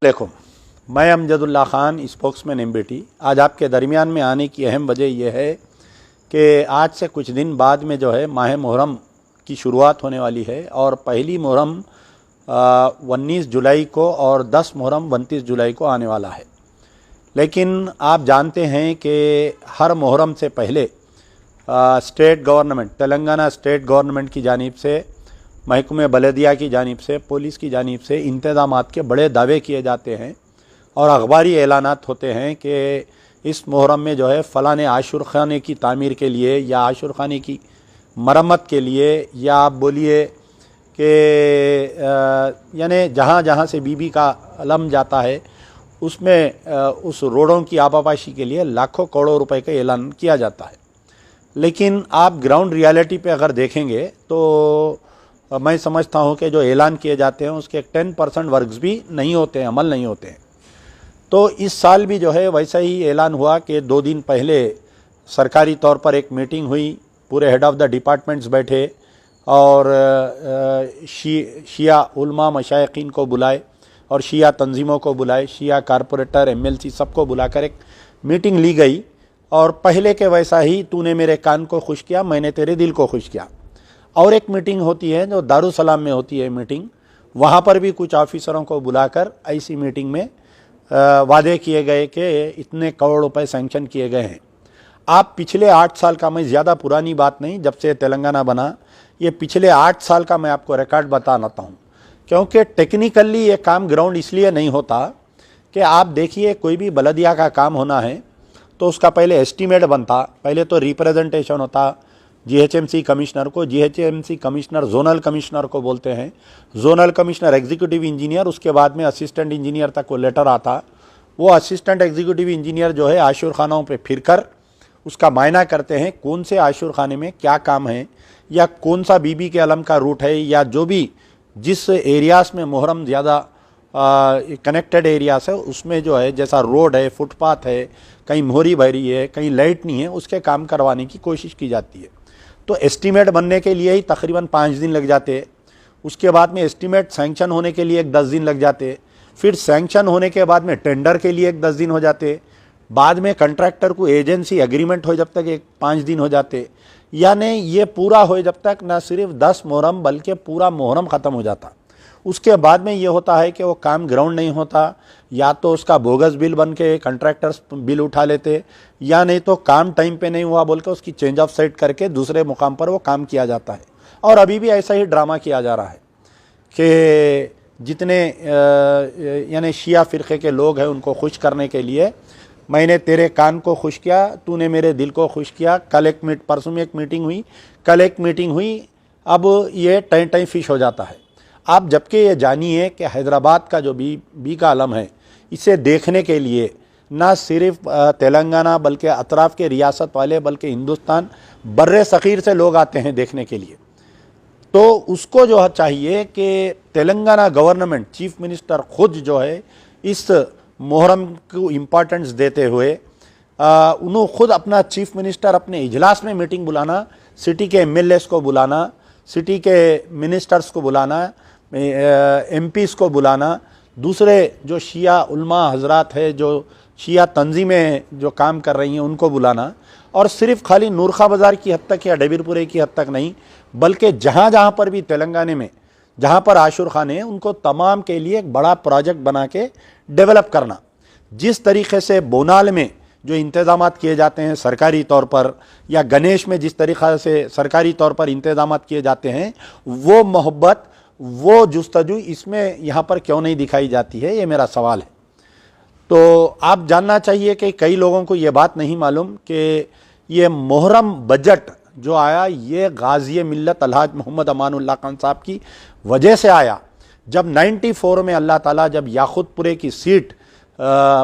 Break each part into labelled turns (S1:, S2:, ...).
S1: देखो, मैं Amjadullah Khan, spokesman MBT, आज आपके दरमियान में आने की अहम वजह यह है कि आज से कुछ दिन बाद में जो है माह मुहर्रम की शुरुआत होने वाली है और पहली मुहर्रम 19 जुलाई को और 10 मुहर्रम 29 जुलाई को आने वाला है। लेकिन आप जानते हैं कि हर मुहर्रम से पहले state government, Telangana state government की जानिब से, महकमे बलदिया की जानिब से, पुलिस की जानिब से इंतज़ामात के बड़े दावे किए जाते हैं और अखबारी ऐलानात होते हैं कि इस मुहर्रम में जो है फ़लाने आशुर खाने की तामीर के लिए या आशुर खाने की मरम्मत के लिए, या आप बोलिए कि यानी जहाँ जहाँ से बीबी का अलम जाता है उसमें उस रोडों की आबापाशी के लिए लाखों करोड़ों रुपए का ऐलान किया जाता है। लेकिन आप ग्राउंड रियलिटी पे अगर देखेंगे तो मैं समझता हूँ कि जो ऐलान किए जाते हैं उसके 10% वर्क्स भी नहीं होते हैं, अमल नहीं होते हैं। तो इस साल भी जो है वैसा ही ऐलान हुआ कि 2 दिन पहले सरकारी तौर पर एक मीटिंग हुई, पूरे हेड ऑफ़ द डिपार्टमेंट्स बैठे और शिया उलमा मशाइखीन को बुलाए और शिया तंजीमों को बुलाए, शिया कारपोरेटर, MLC सबको बुलाकर एक मीटिंग ली गई और पहले के वैसा ही तूने मेरे कान को खुश किया, मैंने तेरे दिल को खुश किया। और एक मीटिंग होती है जो दारुसलाम में होती है मीटिंग, वहाँ पर भी कुछ ऑफिसरों को बुलाकर ऐसी मीटिंग में वादे किए गए कि इतने करोड़ रुपए सैंक्शन किए गए हैं। आप पिछले 8 साल का, मैं ज़्यादा पुरानी बात नहीं, जब से तेलंगाना बना, ये पिछले 8 साल का मैं आपको रिकॉर्ड बताता हूँ, क्योंकि टेक्निकली ये काम ग्राउंड इसलिए नहीं होता कि आप देखिए कोई भी बलदिया का काम होना है तो उसका पहले एस्टीमेट बनता, पहले तो रिप्रेजेंटेशन होता GHMC कमिश्नर को, GHMC कमिश्नर जोनल कमिश्नर को बोलते हैं, जोनल कमिश्नर एग्जीक्यूटिव इंजीनियर, उसके बाद में असिस्टेंट इंजीनियर तक वो लेटर आता। वो असिस्टेंट एग्जीक्यूटिव इंजीनियर जो है आशुर खानों पे फिरकर उसका मायना करते हैं कौन से आशुर खाने में क्या काम है या कौन सा बीबी के अलम का रूट है, या जो भी जिस एरियाज़ में मुहर्रम ज़्यादा कनेक्टेड एरियाज़ है उसमें जो है, जैसा रोड है, फुटपाथ है, कहीं मोहरी बह रही है, कहीं लाइट नहीं है, उसके काम करवाने की कोशिश की जाती है। तो एस्टीमेट बनने के लिए ही तकरीबन 5 दिन लग जाते, उसके बाद में एस्टीमेट सैंक्शन होने के लिए 10 दिन लग जाते, फिर सैंक्शन होने के बाद में टेंडर के लिए 10 दिन हो जाते, बाद में कंट्रैक्टर को एजेंसी एग्रीमेंट हो जब तक 5 दिन हो जाते, यानी ये पूरा हो जब तक न सिर्फ 10 मुहर्रम बल्कि पूरा मुहर्रम ख़त्म हो जाता। उसके बाद में ये होता है कि वो काम ग्राउंड नहीं होता, या तो उसका बोगस बिल बन के कंट्रैक्टर्स बिल उठा लेते, या नहीं तो काम टाइम पे नहीं हुआ बोल के उसकी चेंज ऑफ साइट करके दूसरे मुकाम पर वो काम किया जाता है। और अभी भी ऐसा ही ड्रामा किया जा रहा है कि जितने यानी शिया फ़िरक़े के लोग हैं उनको खुश करने के लिए मैंने तेरे कान को खुश किया, तूने मेरे दिल को खुश किया। परसों में एक मीटिंग हुई, कल एक मीटिंग हुई, अब ये टाइम फिश हो जाता है। आप जबकि ये जानिए कि हैदराबाद का जो बी का आलम है, इसे देखने के लिए ना सिर्फ तेलंगाना बल्कि अतराफ़ के रियासत वाले बल्कि हिंदुस्तान बर्रे सग़ीर से लोग आते हैं देखने के लिए। तो उसको जो चाहिए कि तेलंगाना गवर्नमेंट, चीफ मिनिस्टर खुद जो है इस मुहर्रम को इम्पोर्टेंस देते हुए उन्होंने खुद अपना चीफ मिनिस्टर अपने इजलास में मीटिंग बुलाना, सिटी के MLAs को बुलाना, सिटी के मिनिस्टर्स को बुलाना, MPs को बुलाना, दूसरे जो शिया उलमा हजरात है, जो शिया तंजीमें जो काम कर रही हैं उनको बुलाना, और सिर्फ खाली नूरखा बाज़ार की हद तक या डबीरपुरे की हद तक नहीं बल्कि जहाँ जहाँ पर भी तेलंगाना में जहाँ पर आशुर खाने हैं उनको तमाम के लिए एक बड़ा प्रोजेक्ट बना के डेवलप करना। जिस तरीके से बोनाल में जो इंतज़ामात किए जाते हैं सरकारी तौर पर, या गणेश में जिस तरीक़े से सरकारी तौर पर इंतज़ामात किए जाते हैं, वो मोहब्बत, वो जुस्तजू इसमें यहाँ पर क्यों नहीं दिखाई जाती है, ये मेरा सवाल है। तो आप जानना चाहिए कि कई लोगों को ये बात नहीं मालूम कि ये मुहर्रम बजट जो आया ये गाज़ी मिल्लत अलहाज मोहम्मद अमानुल्लाह खान साहब की वजह से आया। जब 94 में अल्लाह ताला जब याकूतपुरे की सीट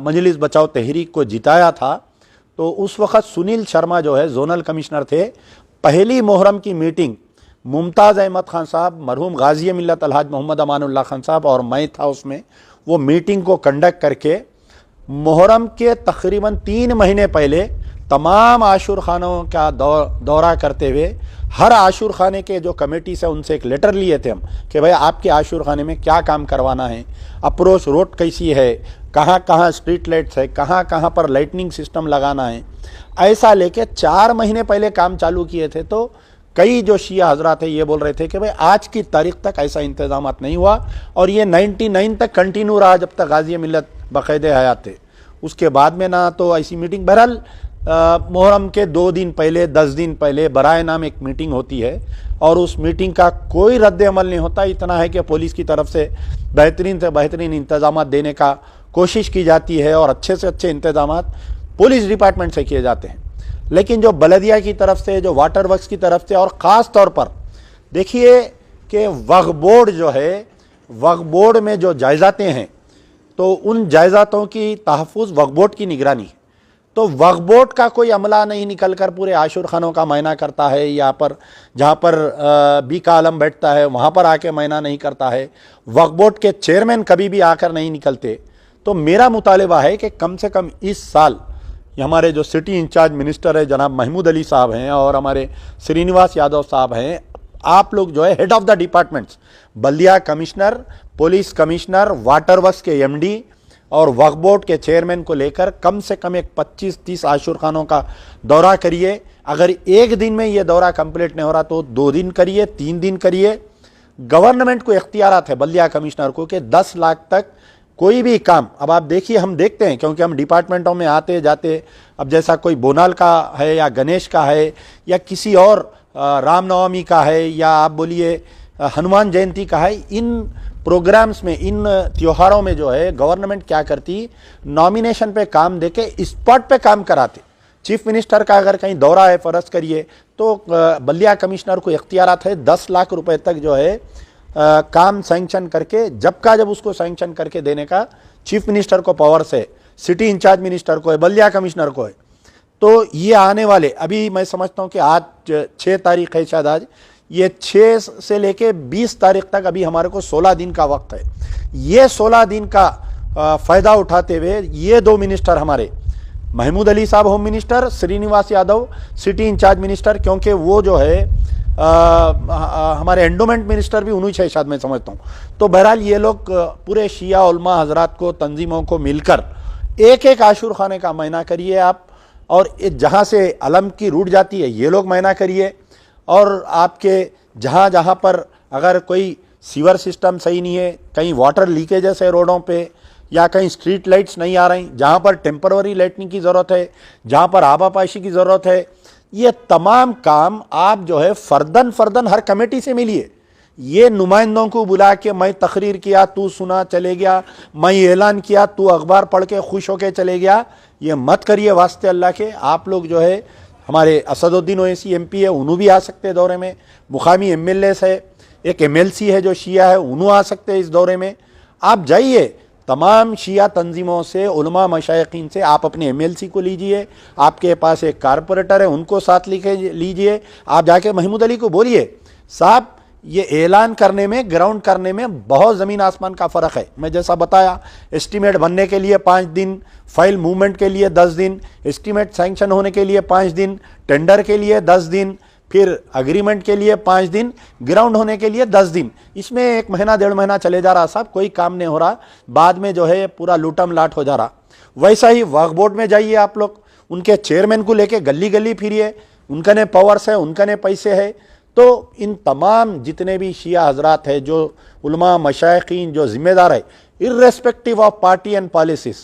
S1: मजलिस बचाओ तहरीक को जिताया था, तो उस वक़्त सुनील शर्मा जो है जोनल कमिश्नर थे। पहली मुहर्रम की मीटिंग मुमताज़ अहमद खान साहब, मरहूम गाज़ी मिल्लत अलहाज मोहम्मद अमानुल्लाह खान साहब और मैं था उसमें, वो मीटिंग को कंडक्ट करके मुहर्रम के तकरीबन 3 महीने पहले तमाम आशुर खानों का दौरा करते हुए हर आशुर खाने के जो कमेटी से उनसे एक लेटर लिए थे हम कि भाई आपके आशुर खाने में क्या काम करवाना है, अप्रोच रोड कैसी है, कहाँ कहाँ स्ट्रीट लाइट्स है, कहाँ कहाँ पर लाइटनिंग सिस्टम लगाना है, ऐसा लेके 4 महीने पहले काम चालू किए थे। तो कई जो शिया हजरात है ये बोल रहे थे कि भाई आज की तारीख तक ऐसा इंतजाम नहीं हुआ और ये 99 तक कंटिन्यू रहा जब तक गाजी मिल्लत बाकायदे हयात थे। उसके बाद में ना तो ऐसी मीटिंग, बहरहाल मुहर्रम के 2 दिन पहले 10 दिन पहले बराए नाम एक मीटिंग होती है और उस मीटिंग का कोई रद्द अमल नहीं होता। इतना है कि पुलिस की तरफ से बेहतरीन इंतजाम देने का कोशिश की जाती है और अच्छे से अच्छे इंतजाम पुलिस डिपार्टमेंट से किए जाते हैं, लेकिन जो बलदिया की तरफ से, जो वाटर वर्क्स की तरफ से, और ख़ास तौर पर देखिए कि वक्फ बोर्ड जो है, वक्फ बोर्ड में जो जायज़ातें हैं तो उन जायज़ातों की तहफ़्फ़ुज़ वक्फ बोर्ड की निगरानी है। तो वक्फ बोर्ड का कोई अमला नहीं निकल कर पूरे आशुर खानों का मायना करता है, यहाँ पर जहाँ पर बी का आलम बैठता है वहाँ पर आके मायना नहीं करता है, वक्फ बोर्ड के चेयरमैन कभी भी आकर नहीं निकलते। तो मेरा मुतालिबा है कि कम से कम इस साल हमारे जो सिटी इंचार्ज मिनिस्टर है जनाब महमूद अली साहब हैं और हमारे श्रीनिवास यादव साहब हैं, आप लोग जो है हेड ऑफ द डिपार्टमेंट्स, बल्दिया commissioner, police commissioner, water works के एमडी और वक्फ बोर्ड के चेयरमैन को लेकर कम से कम एक 25-30 आशुर खानों का दौरा करिए। अगर एक दिन में ये दौरा कंप्लीट नहीं हो रहा तो 2 दिन करिए, 3 दिन करिए। गवर्नमेंट को इख्तियारात है बल्दिया कमिश्नर को कि 10 लाख तक कोई भी काम, अब आप देखिए हम देखते हैं क्योंकि हम डिपार्टमेंटों में आते जाते, अब जैसा कोई बोनाल का है या गणेश का है या किसी और रामनवमी का है या आप बोलिए हनुमान जयंती का है, इन प्रोग्राम्स में, इन त्योहारों में जो है गवर्नमेंट क्या करती, नॉमिनेशन पे काम देके स्पॉट पे काम कराते। चीफ मिनिस्टर का अगर कहीं दौरा है फर्ज करिए तो बल्दिया कमिश्नर को इख्तियारात है 10 लाख रुपए तक जो है काम सैंक्शन करके, जब उसको सैंक्शन करके देने का चीफ मिनिस्टर को पावर्स है, सिटी इंचार्ज मिनिस्टर को है, बल्दिया कमिश्नर को है। तो ये आने वाले, अभी मैं समझता हूँ कि आज 6 तारीख है शायद, आज ये 6 से लेके 20 तारीख तक अभी हमारे को 16 दिन का वक्त है। ये 16 दिन का फ़ायदा उठाते हुए ये 2 मिनिस्टर हमारे, महमूद अली साहब home minister, Srinivas Yadav city incharge minister, क्योंकि वो जो है हमारे एंडोमेंट मिनिस्टर भी उन्हीं से शायद मैं समझता हूँ। तो बहरहाल ये लोग पूरे शिया उलमा हजरात को, तंजीमों को मिलकर एक एक आशुर खाने का महीना करिए आप, और जहाँ से अलम की रूट जाती है ये लोग महीना करिए, और आपके जहाँ जहाँ पर अगर कोई सीवर सिस्टम सही नहीं है, कहीं वाटर लीकेजेस है रोडों पे, या कहीं स्ट्रीट लाइट्स नहीं आ रही, जहाँ पर टेम्पररी लाइटनिंग की ज़रूरत है, जहाँ पर आबापाशी की ज़रूरत है, ये तमाम काम आप जो है फर्दन हर कमेटी से मिलिए। ये नुमाइंदों को बुला के मैं तकरीर किया तू सुना चले गया, मैं ऐलान किया तू अखबार पढ़ के खुश होके चले गया, ये मत करिए वास्ते अल्लाह के। आप लोग जो है, हमारे असदुद्दीन ओवैसी एमपी है, उन्हों भी आ सकते हैं दौरे में, मुकामी एमएलएस है, एक एमएलसी है जो शिया है, उन्हों आ सकते हैं इस दौरे में। आप जाइए, तमाम शिया तंजीमों से, उलमा मशाइखीन से आप अपने एमएलसी को लीजिए, आपके पास एक कारपोरेटर है उनको साथ लिखे लीजिए, आप जाके महमूद अली को बोलिए साहब ये ऐलान करने में, ग्राउंड करने में बहुत ज़मीन आसमान का फ़र्क है। मैं जैसा बताया, एस्टीमेट बनने के लिए 5 दिन, फाइल मूवमेंट के लिए 10 दिन, एस्टीमेट सैंक्शन होने के लिए 5 दिन, टेंडर के लिए 10 दिन, फिर अग्रीमेंट के लिए 5 दिन, ग्राउंड होने के लिए 10 दिन। इसमें 1 महीना 1.5 महीना चले जा रहा साहब, कोई काम नहीं हो रहा, बाद में जो है पूरा लूटम लाट हो जा रहा। वैसा ही वक्फ बोर्ड में जाइए आप लोग, उनके चेयरमैन को लेके गली गली फिरिए, उनका ने पावर्स है, उनका ने पैसे है। तो इन तमाम जितने भी शिया हजरात है, जो उलमा मशाइखीन जो जिम्मेदार है, irrespective of party and policies,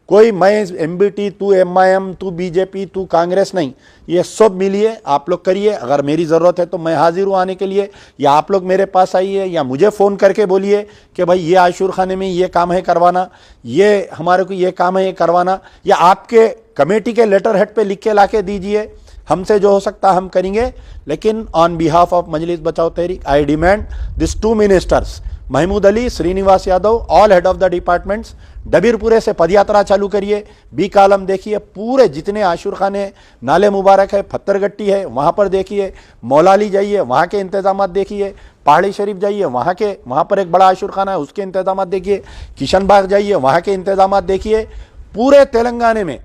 S1: कोई मैं एमबीटी, तू एमआईएम, तू बीजेपी, तू कांग्रेस नहीं, ये सब मिलिए आप लोग करिए। अगर मेरी ज़रूरत है तो मैं हाजिर हूँ आने के लिए, या आप लोग मेरे पास आइए, या मुझे फ़ोन करके बोलिए कि भाई ये आशुर खाने में ये काम है करवाना, ये हमारे को ये काम है ये करवाना, या आपके कमेटी के लेटर हेड पे लिख के ला के दीजिए। हमसे जो हो सकता हम करेंगे, लेकिन on behalf of Majlis Bachao Tahreek I demand this 2 ministers, Mahmood Ali, Srinivas Yadav, all head of the departments, डबीरपुरे से पदयात्रा चालू करिए, बी कालम देखिए, पूरे जितने आशुर खाने, नाले मुबारक है, पत्थरगट्टी है, वहाँ पर देखिए, मौलाली जाइए, वहाँ के इंतजाम देखिए, पहाड़ी शरीफ जाइए, वहाँ पर एक बड़ा आशुर खाना है, उसके इंतजाम देखिए, किशन बाग जाइए, वहाँ के इंतजाम देखिए। पूरे तेलंगाना में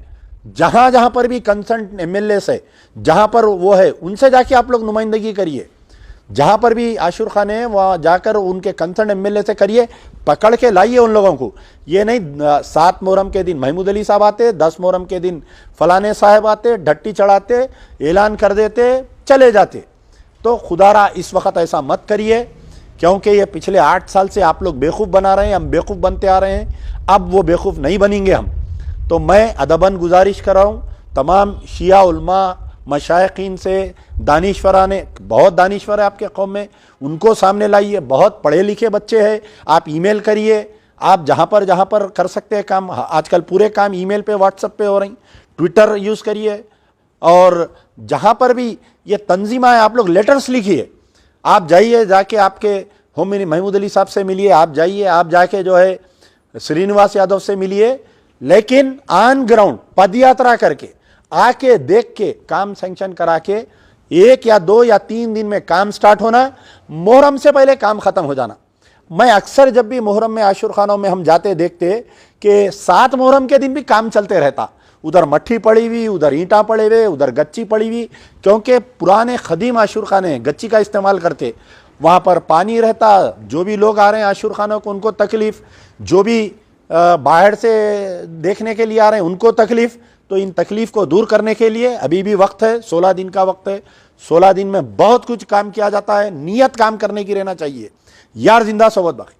S1: जहां जहां पर भी कंसर्न एमएलए है, जहां पर वो है, उनसे जाके आप लोग नुमाइंदगी करिए। जहां पर भी आशुर खान है वहां जाकर उनके कंसर्न एमएलए से करिए, पकड़ के लाइए उन लोगों को। ये नहीं 7 मुहर्रम के दिन महमूद अली साहब आते, 10 मुहर्रम के दिन फलाने साहब आते, ढट्टी चढ़ाते, ऐलान कर देते, चले जाते। तो खुदारा इस वक्त ऐसा मत करिए, क्योंकि ये पिछले 8 साल से आप लोग बेवकूफ़ बना रहे हैं, हम बेवकूफ़ बनते आ रहे हैं, अब वो बेवकूफ़ नहीं बनेंगे हम। तो मैं अदबन गुजारिश कर रहा हूँ तमाम शिया उलमा मशाइखीन से, दानिश्वराने, बहुत दानिश्वर है आपके कौम में, उनको सामने लाइए। बहुत पढ़े लिखे बच्चे हैं, आप ईमेल करिए, आप जहाँ पर कर सकते हैं काम। आजकल पूरे काम ईमेल पे, व्हाट्सएप पे हो रही, ट्विटर यूज़ करिए। और जहाँ पर भी ये तंजीमा है, आप लोग लेटर्स लिखिए। आप जाइए, जाके आपके होम मिनिस्टर महमूद अली साहब से मिलिए, आप जाइए, आप जाके जो है श्रीनिवास यादव से मिलिए, लेकिन ऑन ग्राउंड पदयात्रा करके आके देख के काम सैंक्शन करा के 1 या 2 या 3 दिन में काम स्टार्ट होना, मुहर्रम से पहले काम खत्म हो जाना। मैं अक्सर जब भी मुहर्रम में आशुर खानों में हम जाते देखते कि 7 मुहर्रम के दिन भी काम चलते रहता। उधर मट्ठी पड़ी हुई, उधर ईंटा पड़े हुए, उधर गच्ची पड़ी हुई, क्योंकि पुराने खदीम आशुर खाने गच्ची का इस्तेमाल करते। वहाँ पर पानी रहता, जो भी लोग आ रहे हैं आशुर खानों को उनको तकलीफ़, जो भी बाहर से देखने के लिए आ रहे हैं उनको तकलीफ़। तो इन तकलीफ़ को दूर करने के लिए अभी भी वक्त है, 16 दिन का वक्त है। 16 दिन में बहुत कुछ काम किया जाता है, नियत काम करने की रहना चाहिए। यार जिंदा सोबत बाकी।